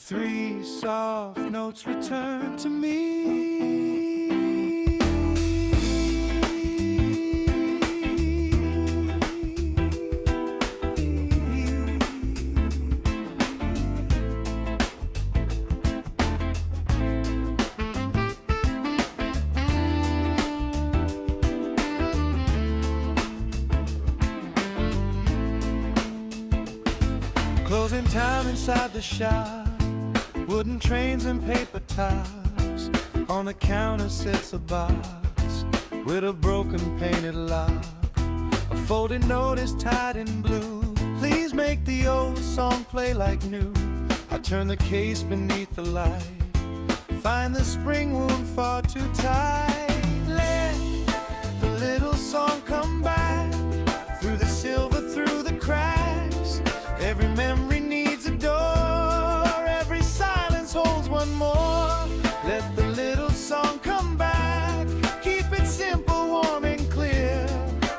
Three soft notes return to me. Closing time inside the shop, wooden trains and paper tops. On the counter sits a box with a broken painted lock. A folded note is tied in blue. Please make the old song play like new. I turn the case beneath the light, find the spring wound far too tight. Let the little song come back, through the silver, through the cracks. Every memory needs a door, every silence holds one more. Let the little song come back, keep it simple, warm and clear.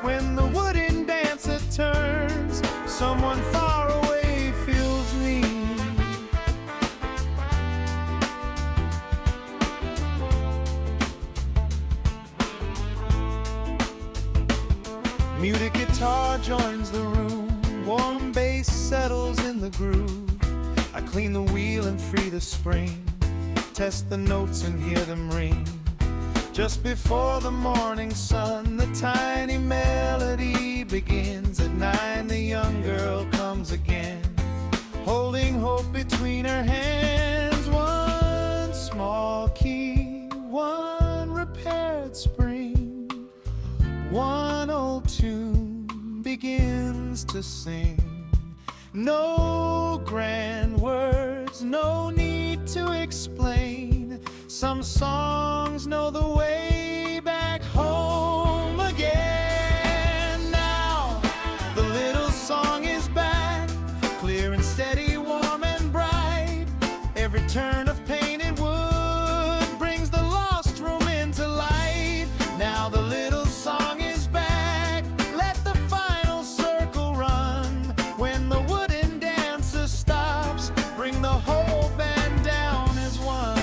When the wooden dancer turns, someone far away feels me. Muted guitar joins the room, warm bass settles in the groove. I clean the wheel and free the spring, test the notes and hear them ring. Just before the morning sun, the tiny melody begins. At 9, the young girl comes again, holding hope between her hands. One small key, one repaired spring, one old tune begins to sing. No grand words, no need to explain. Some songs know the way back home again. Now the little song is back, clear and steady, warm and bright. Every turn of painted wood brings the lost room into light. Now the little song is back, let the final circle run. When the wooden dancer stops, bring the whole band down as one.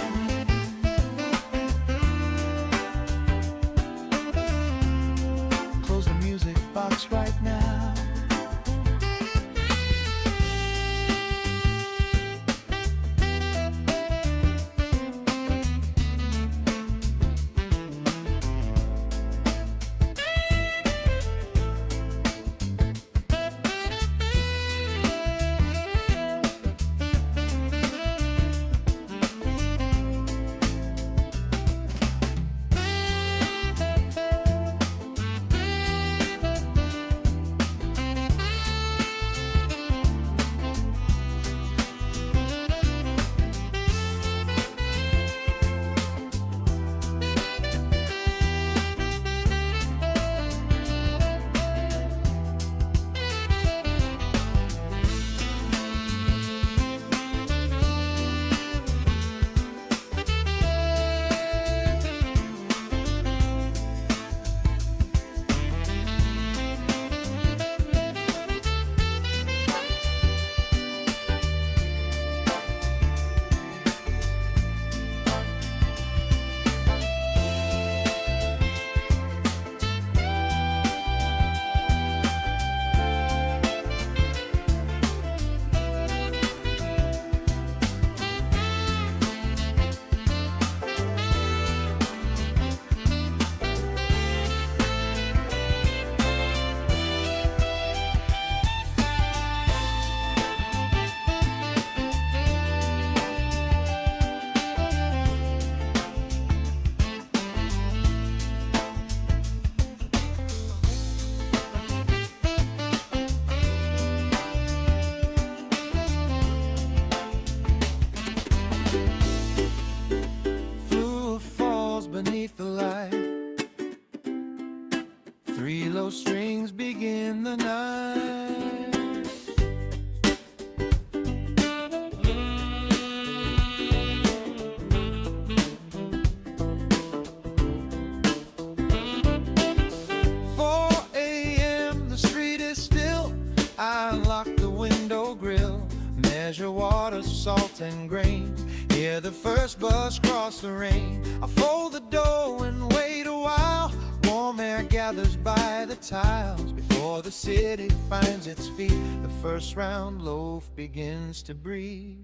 Measure water, salt, and grain. Hear the first bus cross the rain. I fold the dough and wait a while. Warm air gathers by the tiles. Before the city finds its feet, the first round loaf begins to breathe.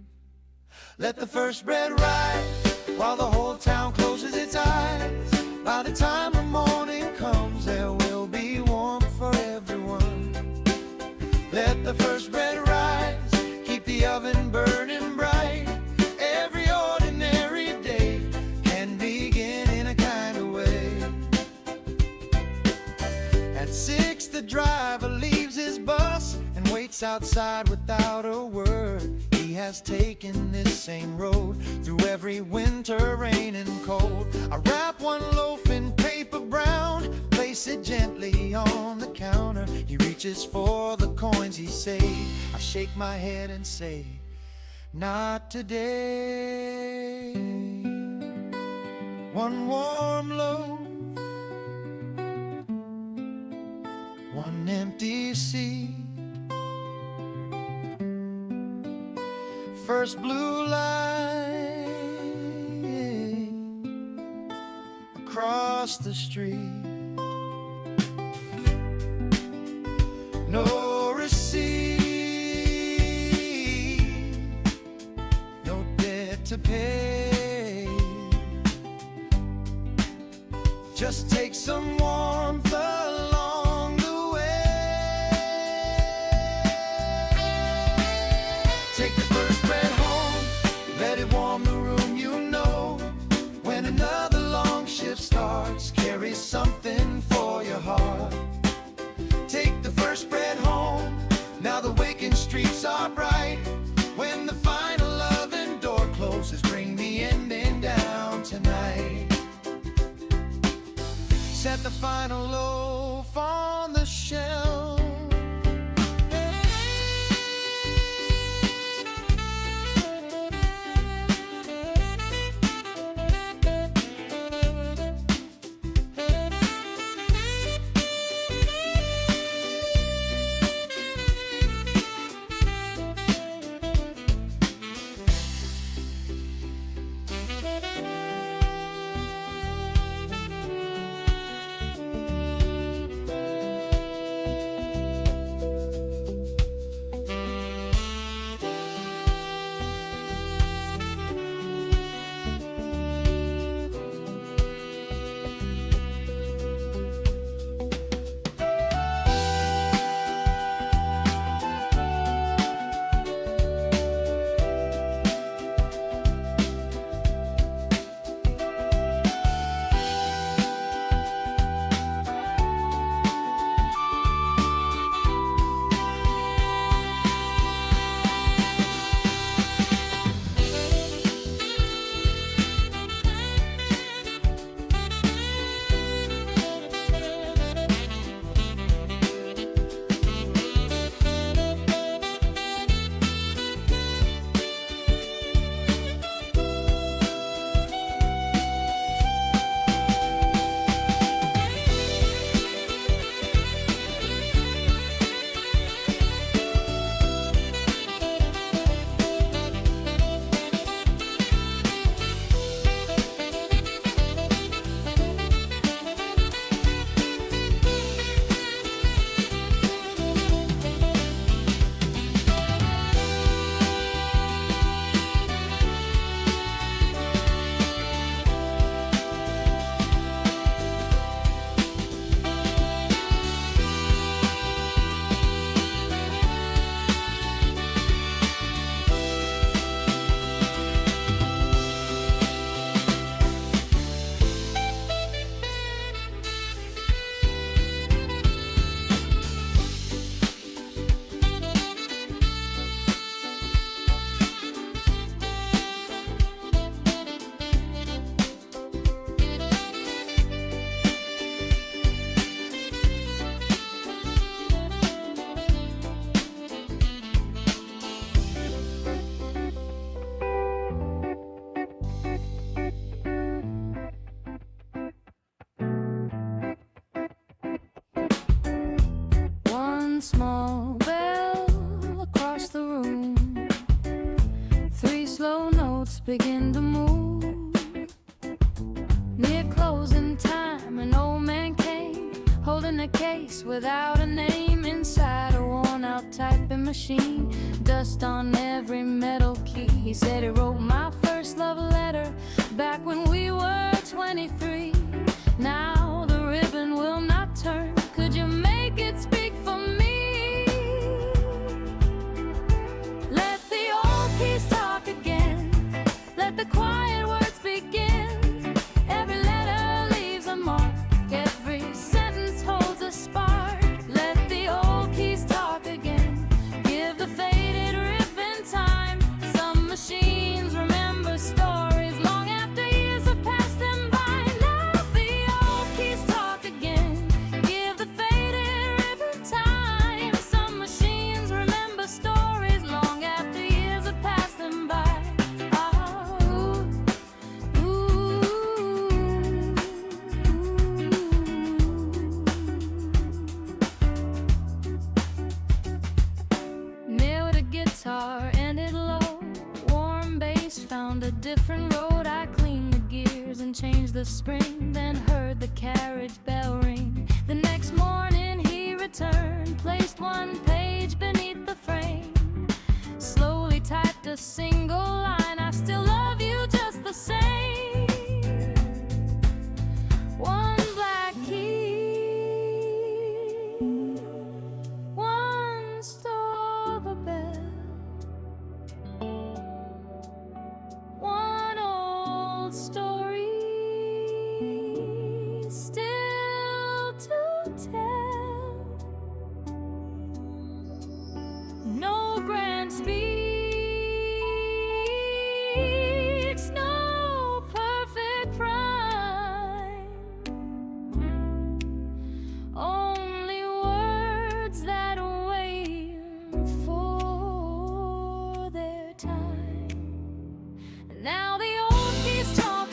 Let the first bread rise while the whole town closes its eyes. By the time the morning comes, there will be warmth for everyone. Let the first bread rise, keep the oven burning bright. Every ordinary day can begin in a kind of way. At 6, the driver leaves his bus and waits outside without a word. He has taken this same road through every winter, rain and cold. I wrap one loaf in paper brown, place it gently on the counter. He reaches for the coins he saved. I shake my head and say, not today. One warm loaf, one empty seat. First blue light across the street. No receipt, no debt to pay. Just take some warmth along the way. Take the first bread home, let it warm the room, you know. When another long shift starts, carry something for your heart. Take the first bread home, now the waking streets are bright. When the final oven door closes, bring the ending down tonight. Set the final loaf on the shelf. begin to move. Near closing time, an old man came, holding a case without a name. Inside a worn-out typing machine, dust on every metal key. He said he wrote my first love letter back when we were 23. Now the ribbon will not turn. Could you make it speak for me? Let the old keys talk again. Let the quiet words begin. Every letter leaves a mark. Every sentence holds a spark. Let the old keys talk again. Give the faded ribbon time. Some machines remember stories long after years have passed them by. Now the old keys talk again. Give the faded ribbon time. Some machines remember stories long after years have passed them by. Nailed a guitar, ended low. Warm bass found a different road. I cleaned the gears and changed the spring, then heard the carriage bell ring. The next morning he returned, placed one page beneath the frame, slowly typed a single line. I still love you just the same. One black key, one silver bell, one old story still to tell. No grand speech, no perfect rhyme, only words that wait for their time. Now the old keys talk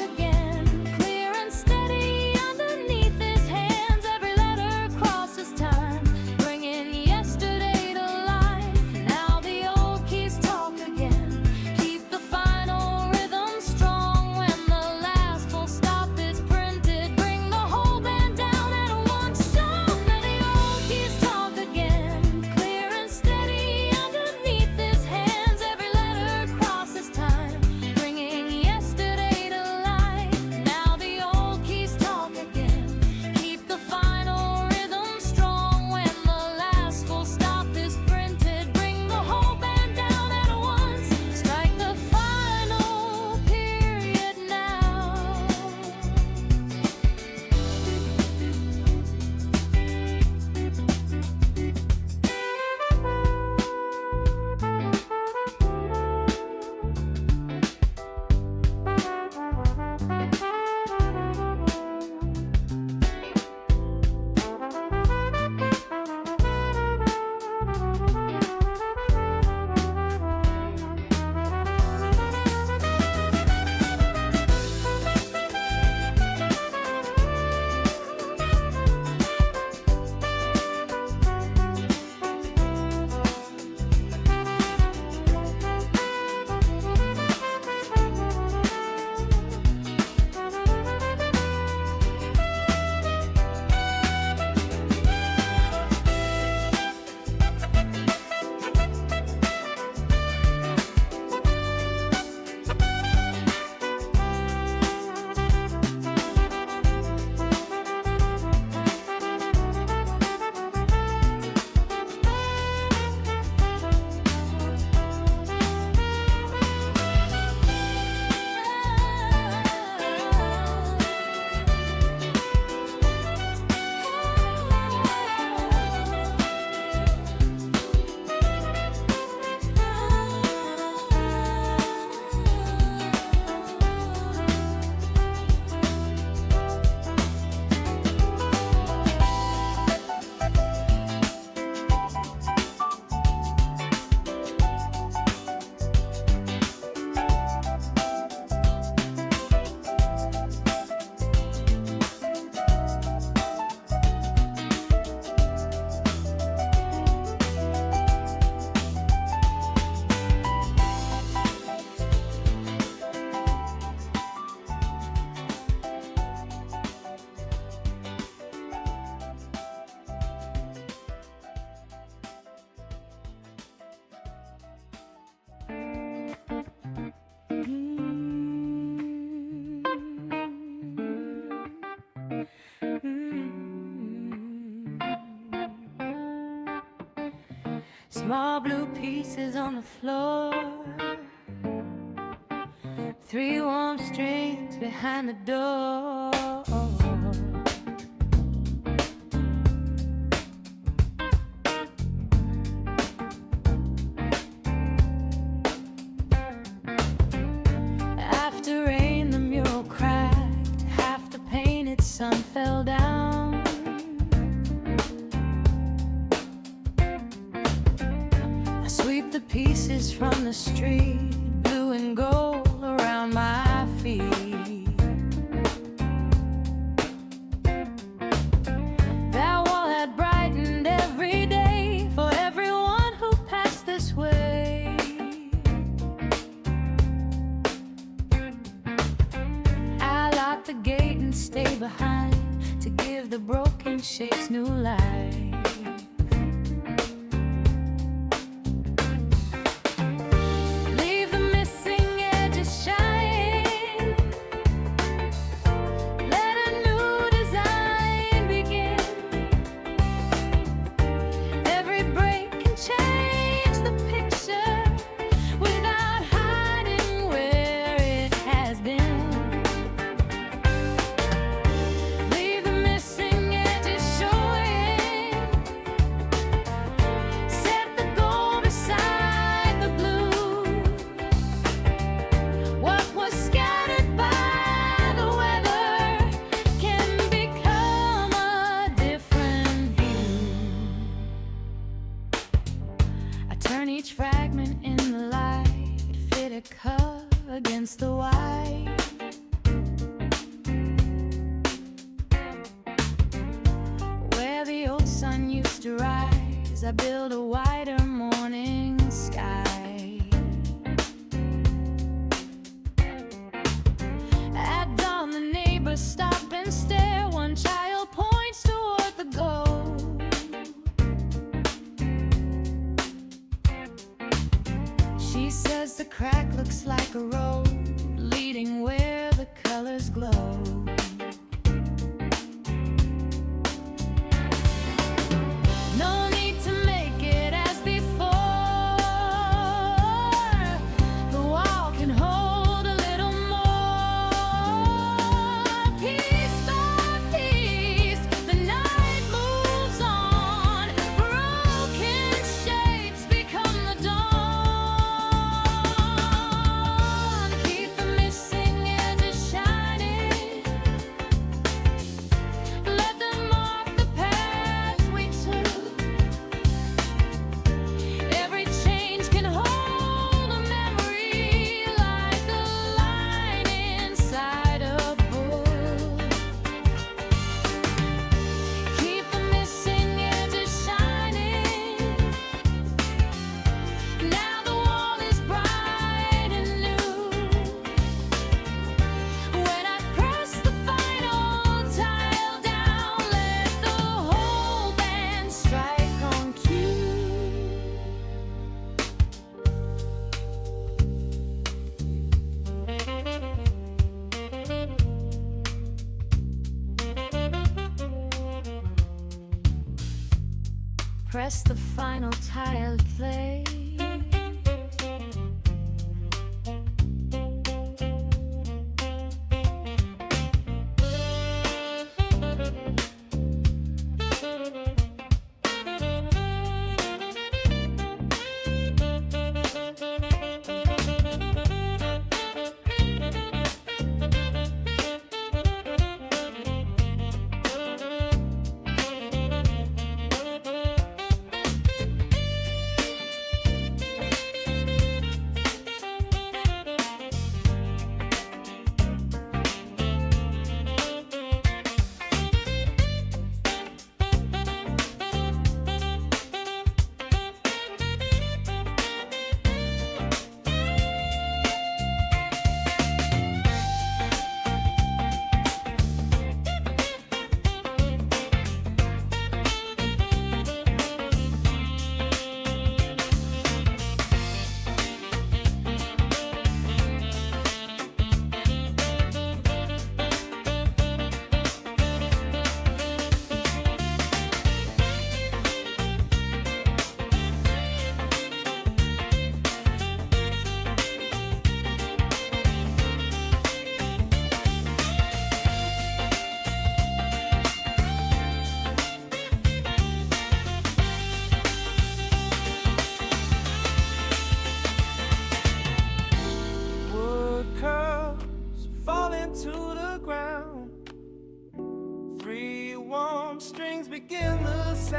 Small blue pieces on the floor, 3 warm strings behind the door. After rain, the mural cracked, half the painted sun fell down. I sweep the pieces from the street, blue and gold around my feet. That wall had brightened every day for everyone who passed this way. I lock the gate and stay behind to give the broken shapes new life. Each fragment in the light fit a cup against the white. Where the old sun used to rise, I build a wider morning sky. At dawn, the neighbors stop and stare. One child points toward the goal. She says the crack looks like a road leading where the colors glow. No need to make it as before. The wall can hold a little more. Piece by piece, the night moves on. Broken shapes become the dawn. Press the final tile play. begin the sound.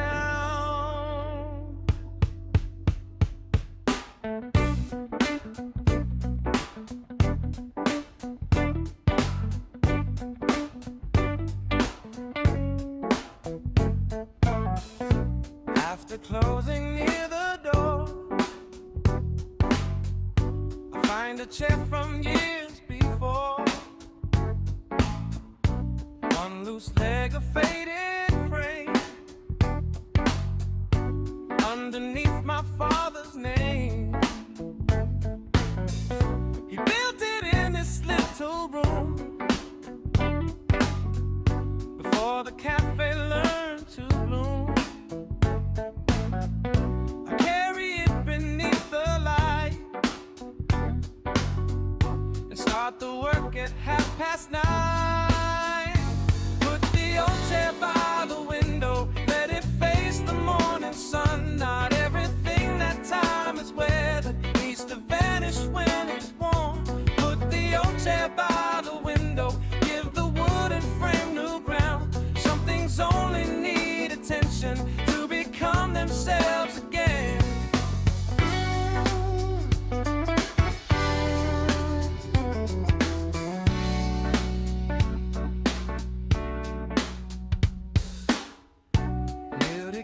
After closing near the door, I find a chair from years before. One loose leg, a faded frame. Underneath my father's name, he built it in this little room before the cafe learned to bloom. I carry it beneath the light and start the work at 9:30. Put the old chair by the window, let it face the morning sun. Not everything that time has weathered needs to vanish when it's warm. Put the old chair by the window, give the wooden frame new ground. Some things only need attention to become themselves again.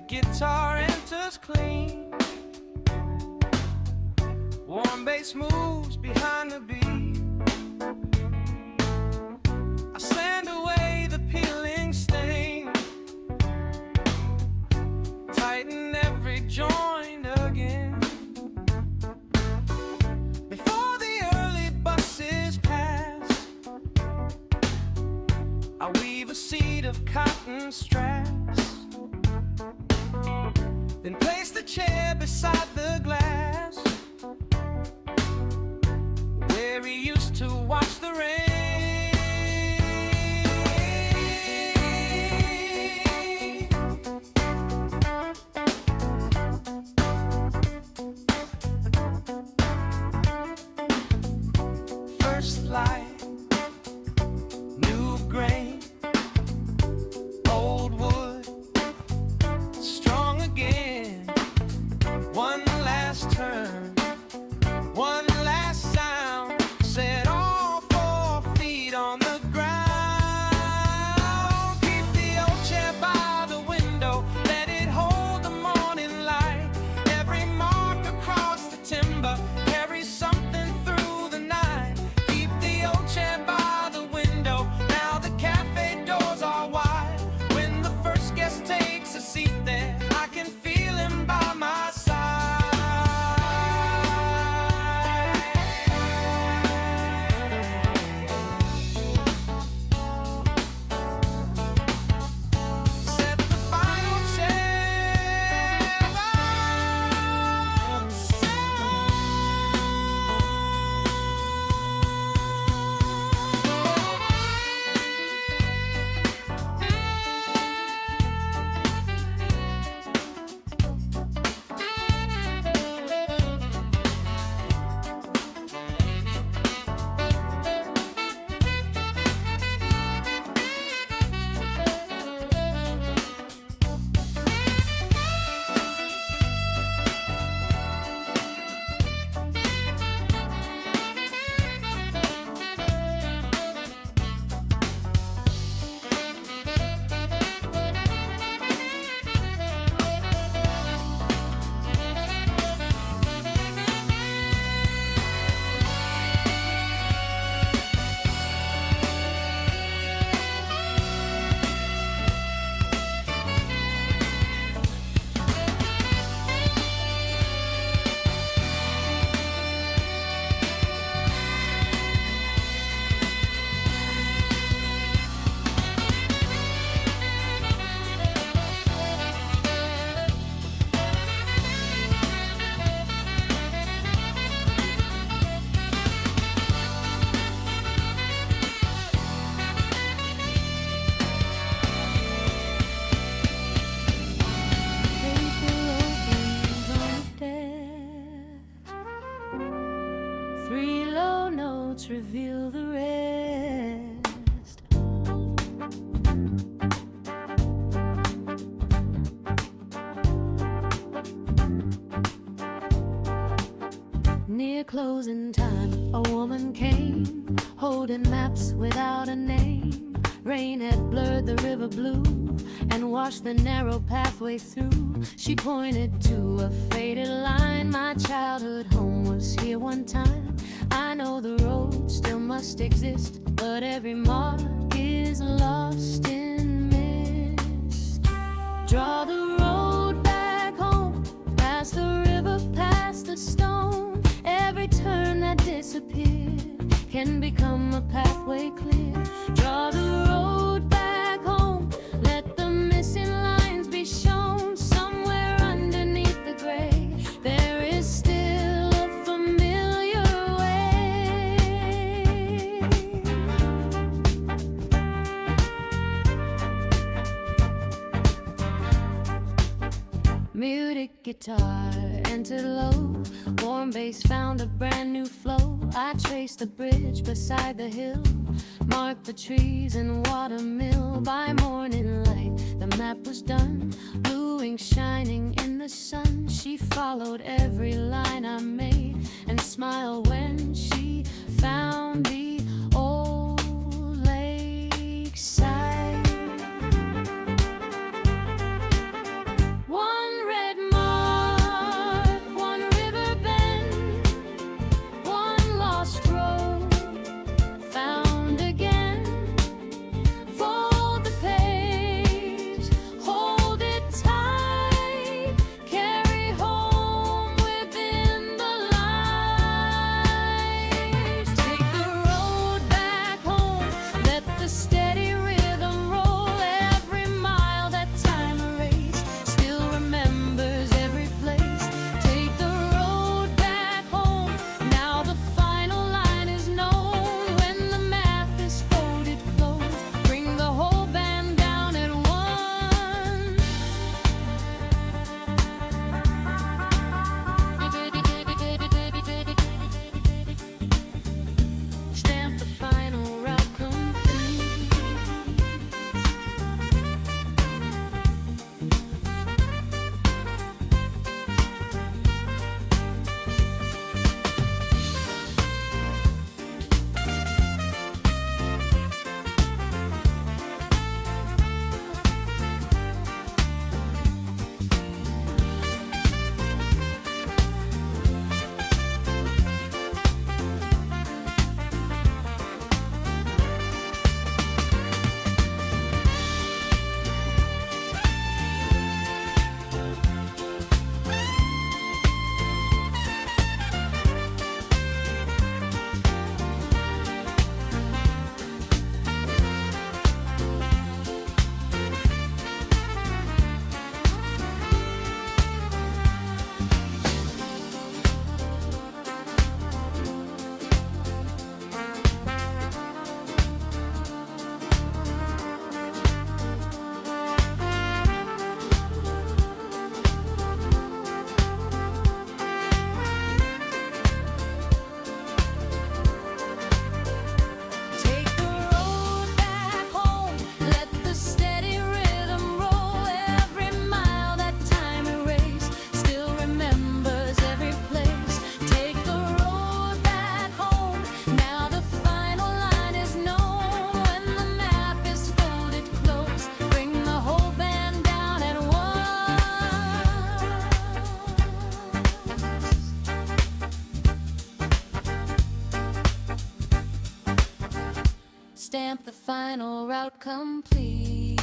Guitar enters clean, warm bass moves behind the beat. I sand away the peeling stain, tighten every joint again. Before the early buses pass, I weave a seat of cotton straps, then place the chair beside the glass where he used to watch the rain. First light, new grain, old wood, strong again. One last turn, one last sound, set all 4 feet on the ground. Keep the old chair by the window, let it hold the morning light. Every mark across the timber carries something through the night. Keep the old chair by the window, now the cafe doors are wide. When the first guest takes a seat there, I can feel him by my side. Set the final chair outside. notes reveal the rest. Near closing time, a woman came, holding maps without a name. Rain had blurred the river blue and washed the narrow pathway through. She pointed to a faded line. My childhood home was here one time. I know the road still must exist, but every mark is lost in mist. Draw the road back home, past the river, past the stone. Every turn that disappeared can become a pathway clear. Draw the road back home, let the missing lines be shown. Somewhere underneath the gray, there is still a familiar way. Muted guitar entered low, warm bass found a brand new flow. I traced the bridge beside the hill, marked the trees and watermill. By morning light, the map was done, blue ink shining in the sun. She followed every line I made and smiled when she found the old lakeside. One red mark, one river bend, one lost road found again. Fold the page, hold it tight, carry home within the lights. Take the road back home, let the steady rhythm roll. Every mile that time erased still remembers every place. Take the road back home, now the final line is known. When the map is folded close, bring the whole band down at once. Stamp the final route complete. Take the road back home, let the steady rhythm roll. Every mile that time erased still remembers every place. Take the road back home, now the final line is known. When the map is folded close, bring the whole band down at once. Stamp the final route complete.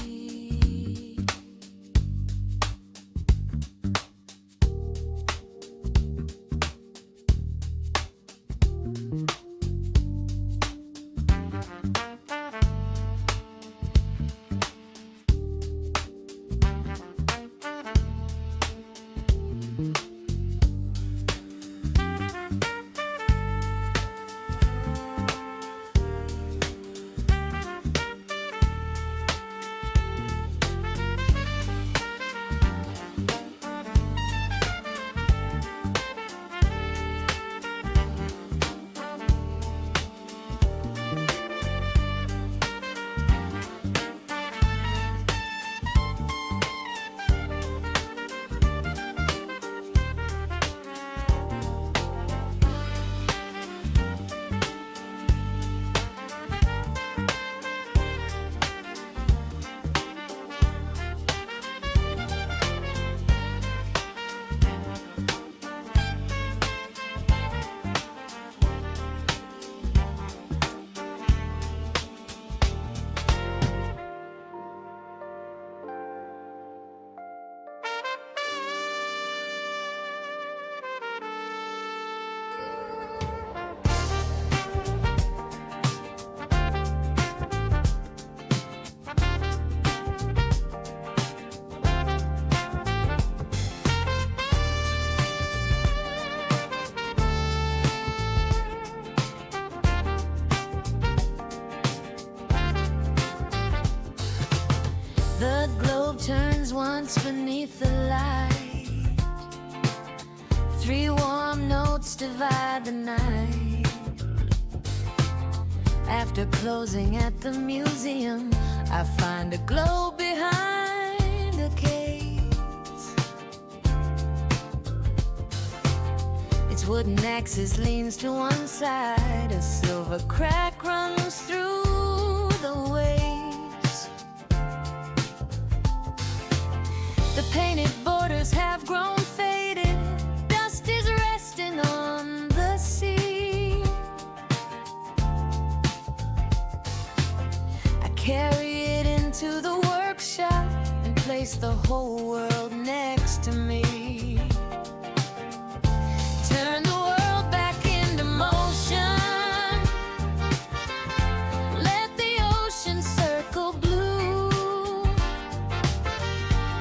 was once beneath the light. 3 warm notes divide the night. After closing at the museum, I find a globe behind a case. Its wooden axis leans to one side. A silver crack runs through the waves. The painted borders have grown faded. Dust is resting on the sea. I carry it into the workshop and place the whole world next to me. Turn the world back into motion. Let the ocean circle blue.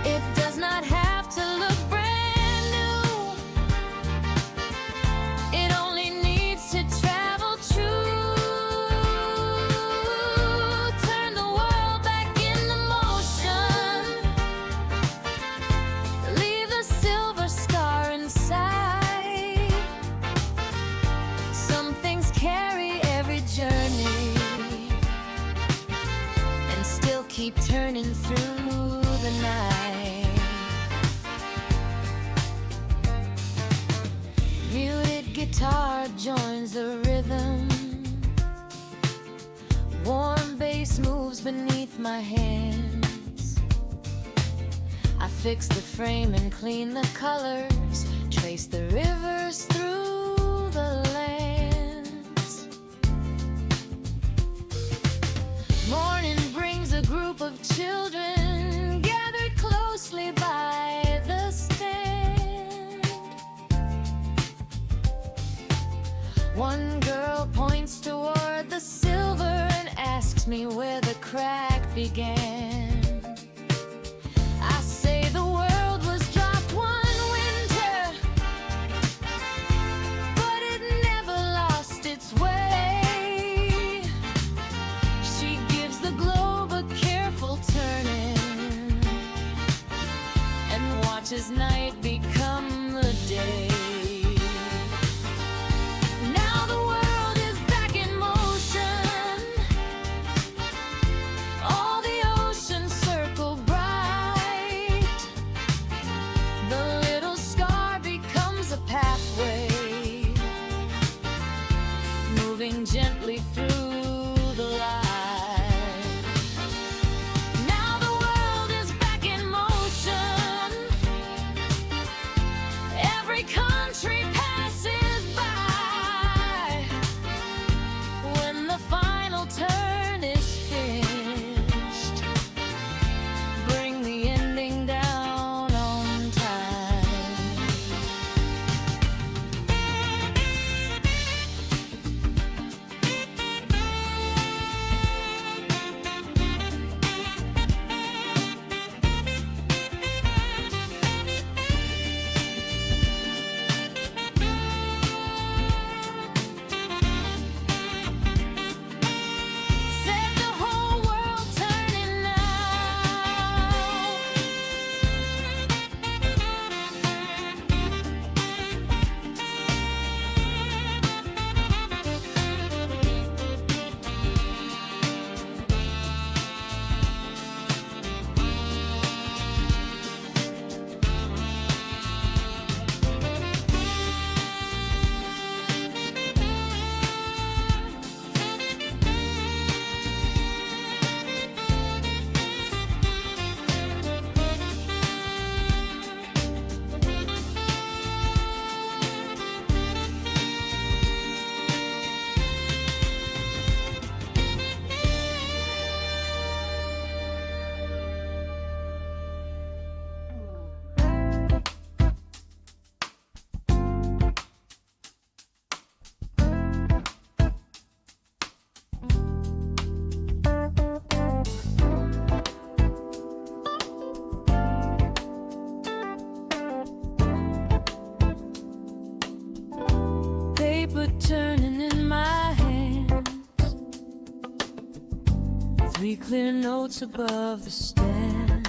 It does not have to look brand new. It only needs to travel true. Turn the world back into motion. Leave the silver star inside. Some things carry every journey and still keep turning through the night. Muted guitar joins the rhythm. Warm bass moves beneath my hands. I fix the frame and clean the colors. Trace the rivers through the lands. Morning brings a group of children gathered closely by the stand. One girl points toward the silver and asks me where the crack began. I say the world was dropped one winter, but it never lost its way. She gives the globe a careful turning and watches night become the day. Now the world is back in motion. All the oceans circle bright. The little scar becomes a pathway, moving gently through the light. Now the world is back in motion. Every country passes by. When the final turn is finished, bring the ending down on time. Set the whole world turning paper turning in my hands. 3 clear notes above the stand.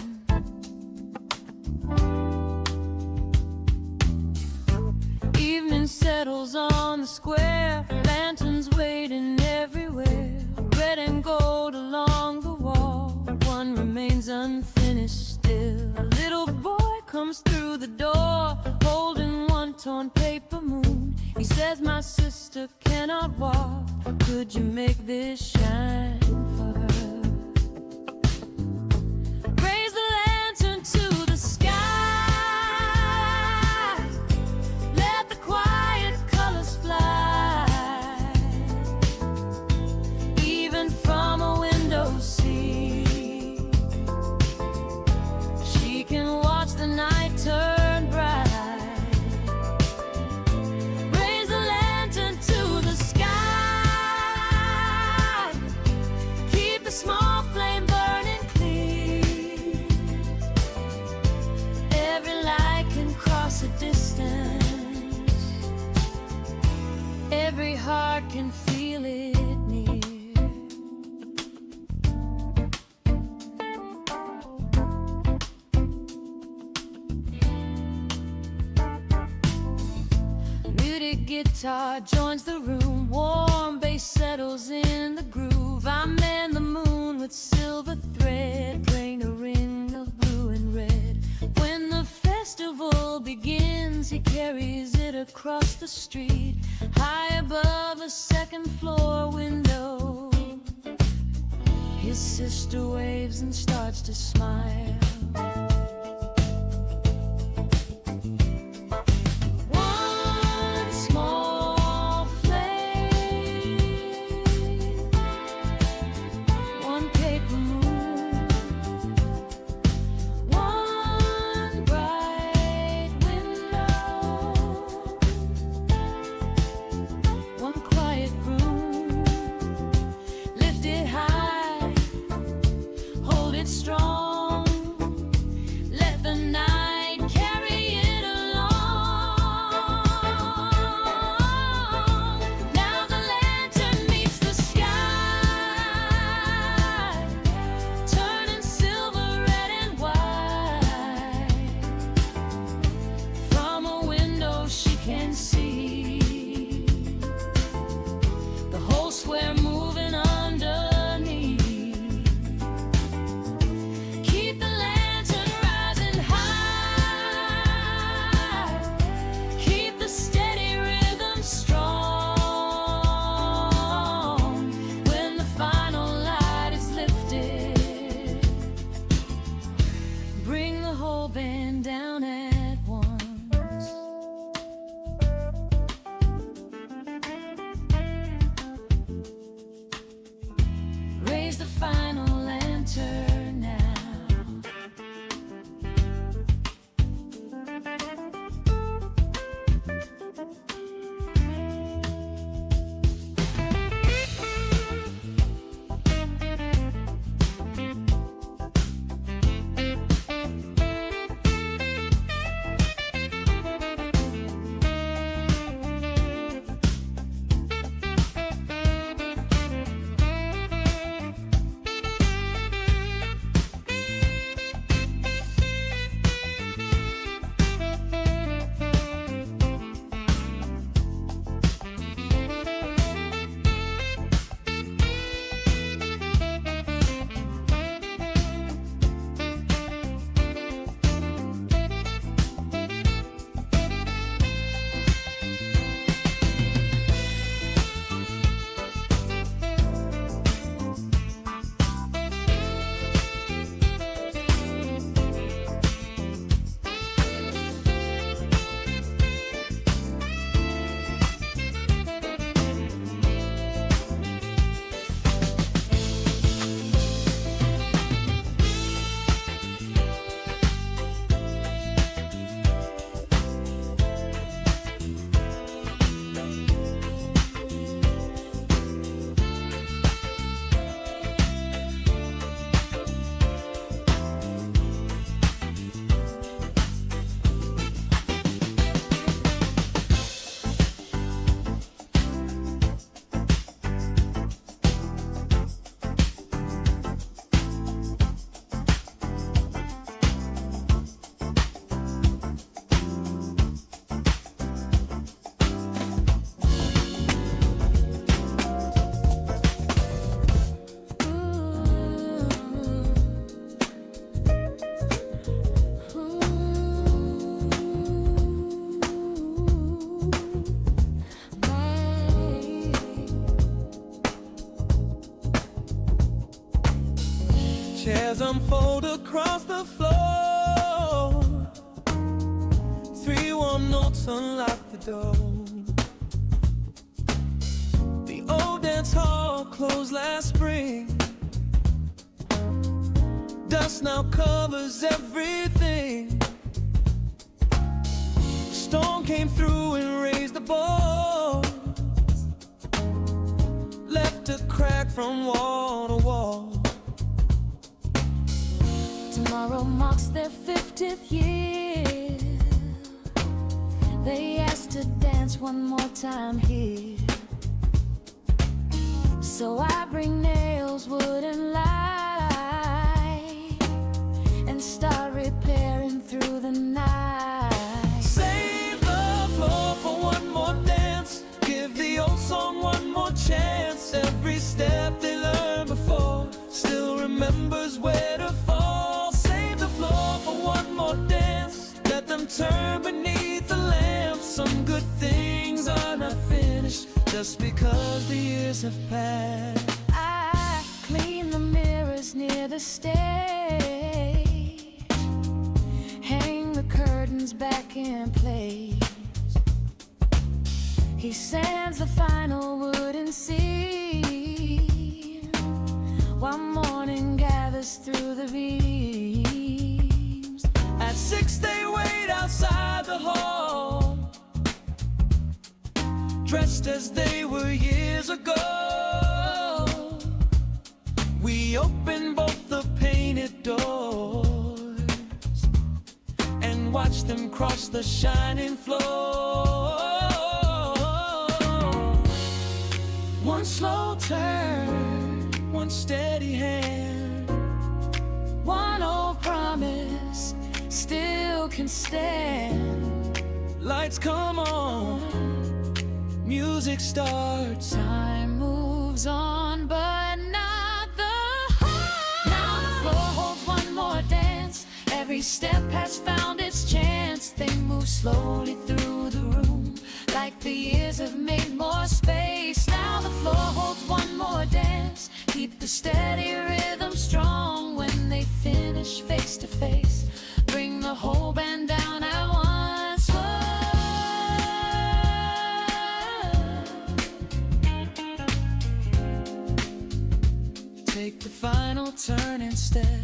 shadows on the square, lanterns waiting everywhere, red and gold along the wall. One remains unfinished still. A little boy comes through the door, holding one torn paper moon. He says, my sister cannot walk, could you make this shine for her? Raise the lantern to the sky, let the quiet colors fly, even from a window seat. She can watch the night turn bright. Raise the lantern to the sky, keep the small flame burning clear. Every light can cross a distance, every heart can feel it near. Muted guitar joins the room, warm bass settles in the groove. I man the moon with silver thread, playing a ring of blue and red. When the festival begins, he carries it across the street, high above a second floor window. His sister waves and starts to smile. One small flame, one paper moon, one bright window, one quiet room. Lift it high, hold it strong, Chairs unfold across the floor. 3 warm notes unlock the door. The old dance hall closed last spring. Dust now covers everything. The storm came through and raised the boards, left a crack from wall to wall. Tomorrow marks their 50th year. They asked to dance one more time here. So I bring nails, wood and light, and start repairing through the night. Save the floor for one more dance. Give the old song one more chance. Every step they learned before still remembers where to fall. Save the floor for one more dance. Let them turn beneath the lamp. Some good things are not finished just because the years have passed. I clean the mirrors near the stage, hang the curtains back in place. He sands the final wooden seam while morning gathers through the beams. At 6 they wait outside the hall, dressed as they were years ago. We open both the painted doors and watch them cross the shining floor. One slow turn, one steady hand, One old promise still can stand. lights come on, music starts. Time moves on, but not the heart. Now the floor holds one more dance. Every step has found its chance. They move slowly through the room, like the years have made more space. Now the floor holds one more dance. Keep the steady rhythm strong. When they finish face to face, bring the whole band down at once. Take the final turn instead.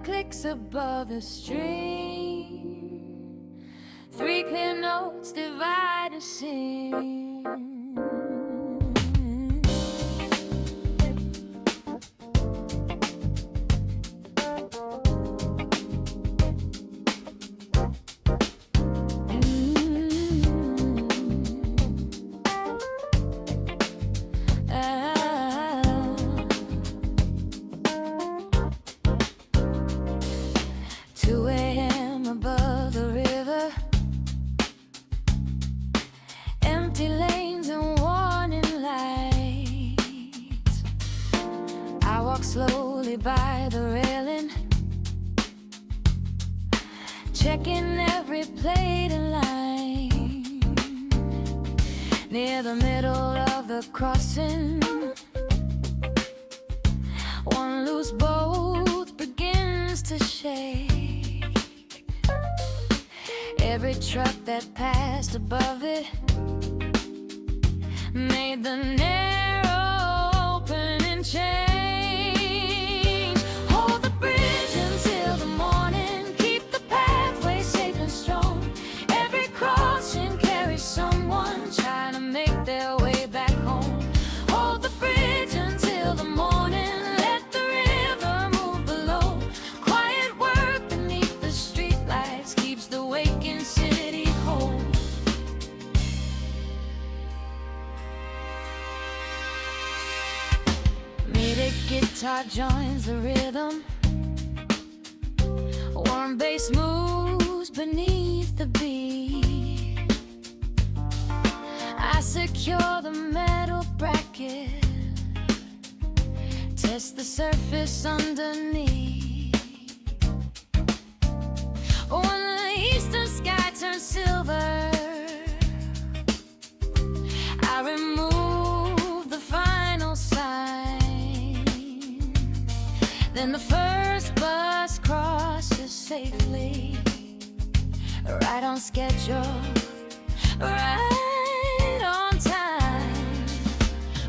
clicks above the stream. 3 clear notes divide a scene. Slowly by the railing, checking every plate and line. Near the middle of the crossing, one loose bolt begins to shake. Every truck that passed above it made the narrow opening change. Guitar joins the rhythm, warm bass moves beneath the beat. I secure the metal bracket, test the surface underneath. When the eastern sky turns silver, I remove the final sign. Then the first bus crosses safely, right on schedule, right on time.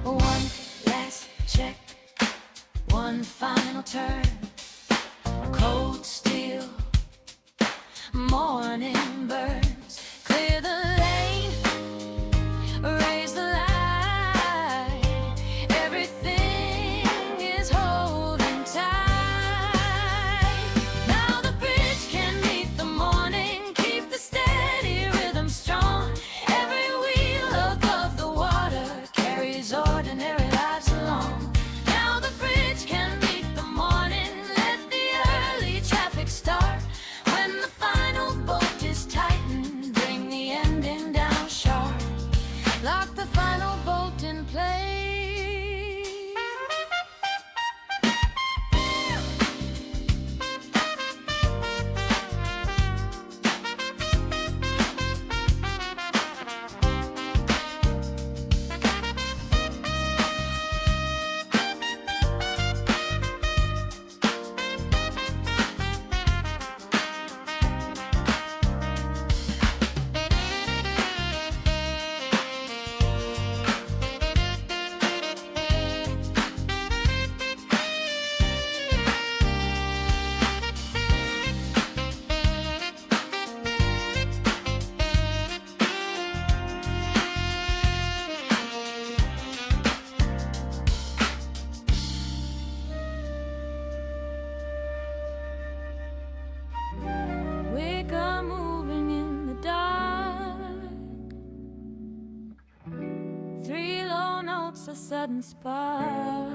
One last check, one final turn, cold steel, morning burns, clear the lane, raise the light. A sudden spark.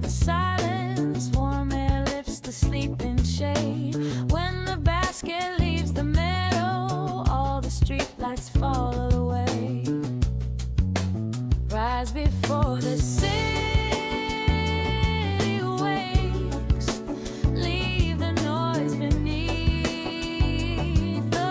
Silence, warm air lifts the sleeping shade. When the basket leaves the meadow, all the streetlights fall away. Rise before the city wakes. Leave the noise beneath the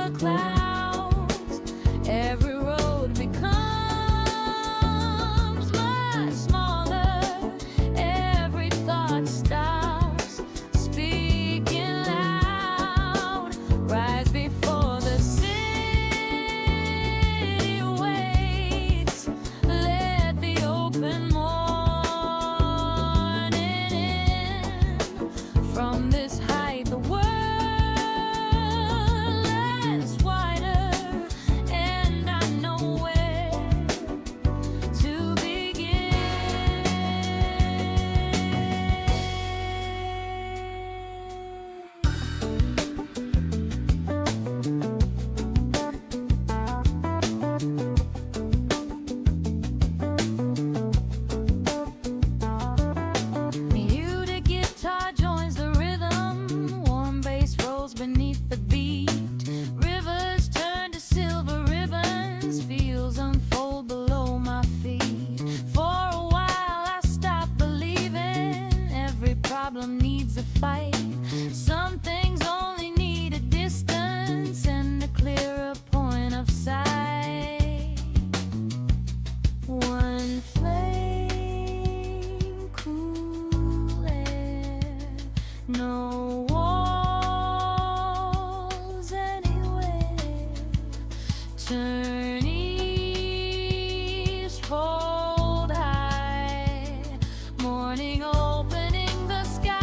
morning opening the sky,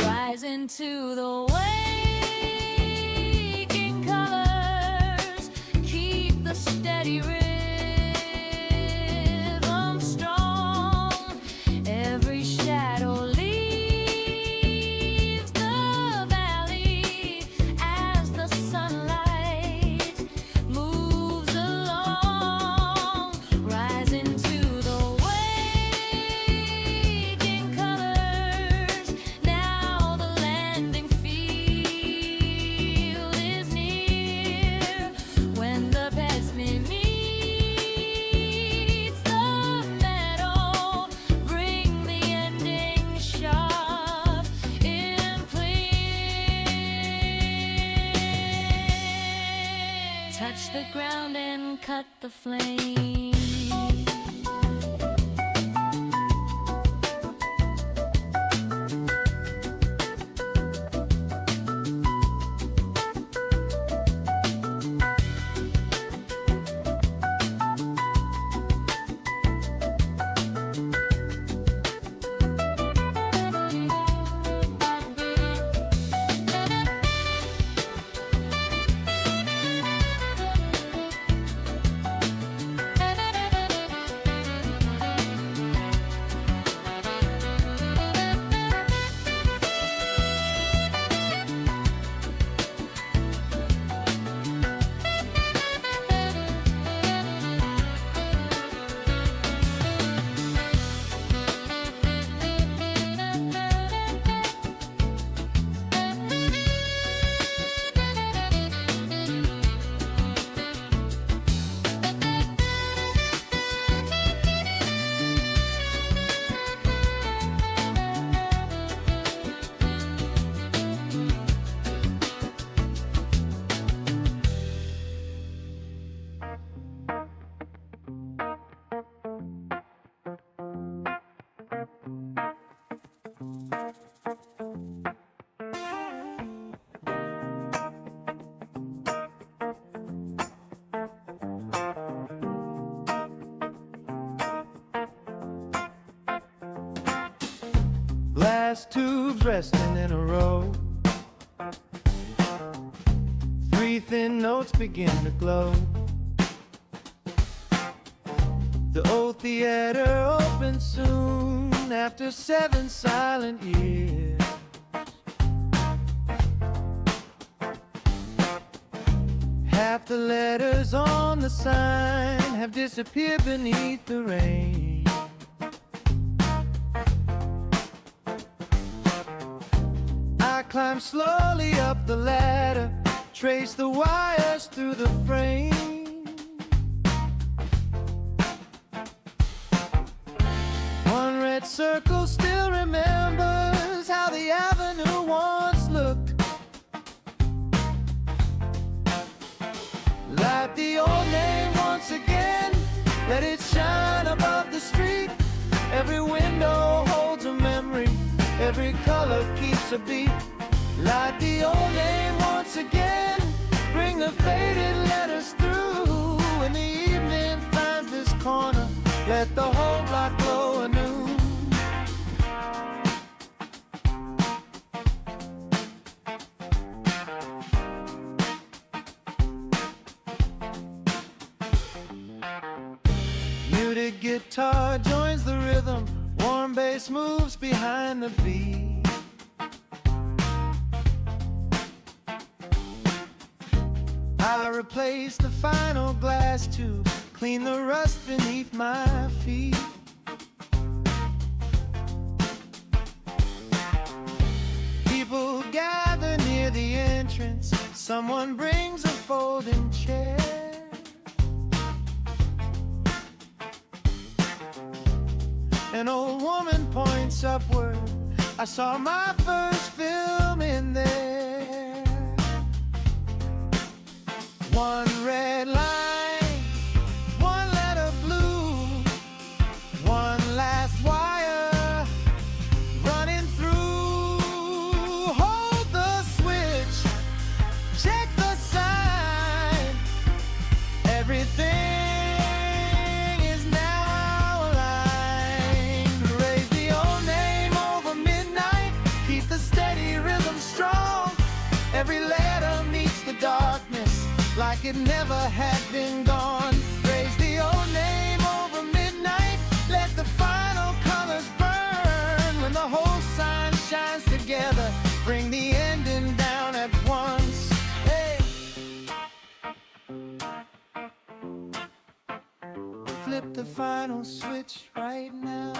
rise into the waking colors, keep the steady rhythm strong. Every shadow leaves the valley as the sunlight moves along. Rise into the waking colors. Now the landing field is near. When the pessimist meets the meadow, bring the ending sharp and clear. Touch the ground and cut the flame. Glass tubes resting in a row. 3 thin notes begin to glow. The old theater opens soon after 7 silent years. Half the letters on the sign have disappeared beneath the rain. I climb slowly up the ladder, trace the wires through the frame. One red circle still remembers how the avenue once looked. Light the old name once again, let it shine above the street. Every window holds a memory, every color keeps a beat. Light the old name once again, bring the faded letters through. When the evening finds this corner, let the whole block glow anew. Muted guitar joins the rhythm, warm bass moves behind the beat. I replace the final glass tube, clean the rust beneath my feet. People gather near the entrance, someone brings a folding chair. An old woman points upward, I saw my first film in there. One red line, one letter blue, one last wire running through. Hold the switch, check the sign. Everything is it never had been gone. Praise the old name over midnight. Let the final colors burn. When the whole sign shines together, bring the ending down at once. Hey, flip the final switch right now.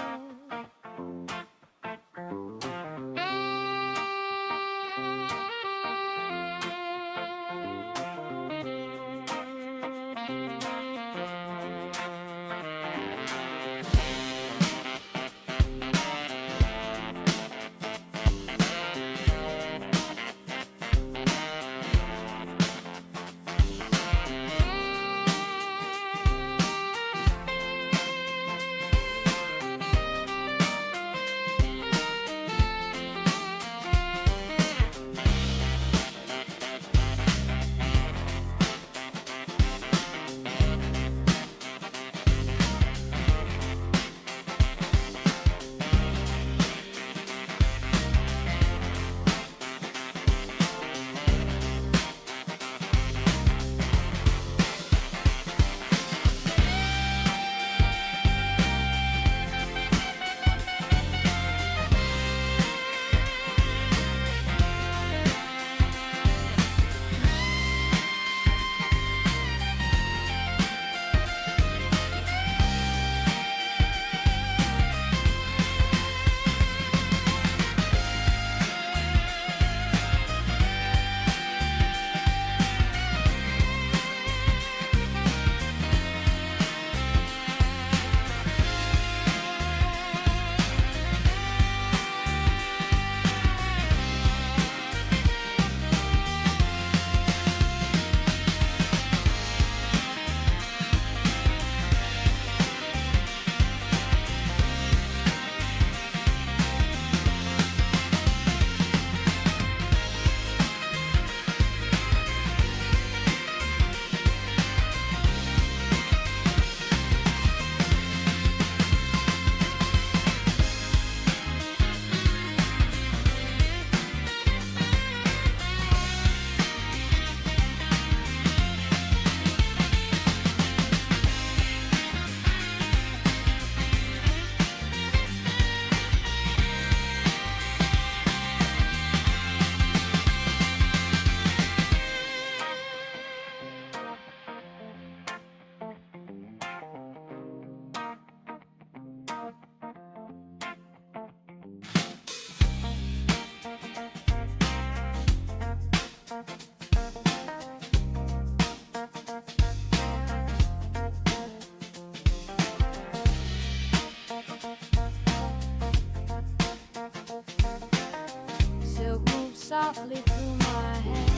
Softly through my head.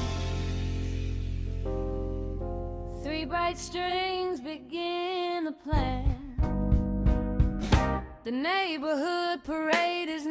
Three bright strings begin to plan. The neighborhood parade is